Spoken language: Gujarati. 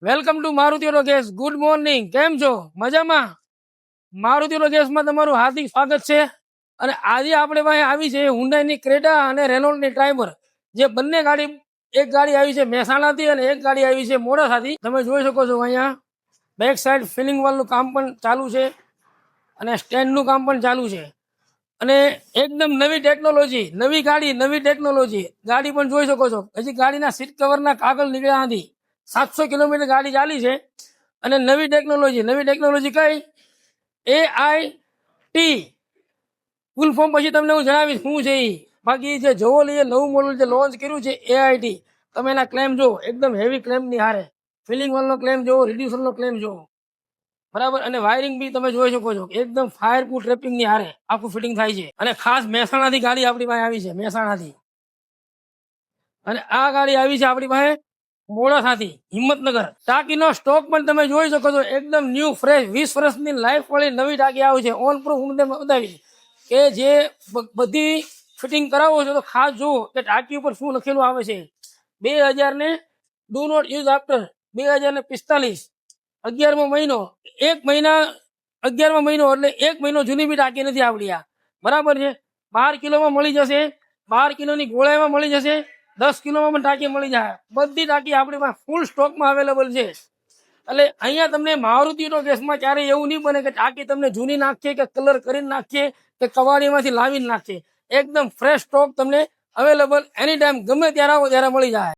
વેલકમ ટુ મારુતિનો ગેસ. Good morning. કેમ છો? મજામાં? મારુતિનો ગેસમાં તમારું હાર્દિક સ્વાગત છે. અને આજે આપણે પાસે આવી છે હુન્ડાઈની ક્રેટા અને રેનોલ્ટની ટ્રાઇબર, જે બંને ગાડી, એક ગાડી આવી છે મહેસાણાથી અને એક ગાડી આવી છે મોડાસાથી. તમે જોઈ શકો છો અહીંયા બેક સાઈડ ફિલિંગ વાળનું કામ પણ ચાલુ છે અને સ્ટેન્ડનું કામ પણ ચાલુ છે. અને એકદમ નવી ટેકનોલોજી, નવી ગાડી, નવી ટેકનોલોજી. ગાડી પણ જોઈ શકો છો, હજી ગાડીના સીટ કવરના કાગળ નીકળ્યા નથી. 700 કિલોમીટર ગાડી ચાલી છે અને નવી ટેકનોલોજી કઈ? AIT. ફૂલ ફોર્મ પછી તમને હું જણાવીશ શું છે એ. બાકી જે જોવો લઈએ નવું મોડલ જે લોન્ચ કર્યું છે AIT, તમે એના ક્લેમ જોવો, એકદમ હેવી ક્લેમની હારે. ફિલિંગ વાળનો ક્લેમ જોવો, રિડ્યુસરનો ક્લેમ જોવો, બરાબર. અને વાયરિંગ બી તમે જોઈ શકો છો, એકદમ ફાયર પ્રૂફ રેપિંગની હારે આખું ફિટિંગ થાય છે. અને ખાસ મહેસાણાથી ગાડી આપણી પાસે આવી છે, મહેસાણાથી. અને આ ગાડી આવી છે આપણી પાસે મોડાસાથી, હિંમતનગર. ટાંકીનો સ્ટોક પણ તમે જોઈ શકો છો, એકદમ ન્યૂ ફ્રેશ 20 વર્ષની લાઈફ વાળી નવી ટાંકી આવી છે. ઓન પ્રૂફ હું તમને બતાવીશ કે જે બધી ફિટિંગ કરાવો છો તો ખાસ જુઓ કે ટાંકી ઉપર શું લખેલું આવે છે. 2000 ને ડુ નોટ યુઝ આફ્ટર 2045, 11મો મહિનો, 11મો મહિનો એટલે 1 મહિનો જૂની બી ટાંકી નથી આવડી આ, બરાબર છે. 12 કિલોમાં મળી જશે, 12 કિલોની ગોળાઈમાં મળી જશે, 10 કિલોમાં પણ ટાંકી મળી જાય. બધી ટાંકી આપણી પાસે ફૂલ સ્ટોકમાં અવેલેબલ છે. એટલે અહીંયા તમને મારુતિનો ગેસમાં ક્યારેય એવું નહીં બને કે ટાંકી તમને જૂની નાખીએ કે કલર કરીને નાખીએ કે કવાડીમાંથી લાવીને નાખીએ. એકદમ ફ્રેશ સ્ટોક તમને અવેલેબલ એની ટાઈમ ગમે ત્યારે આવો ત્યારે મળી જાય.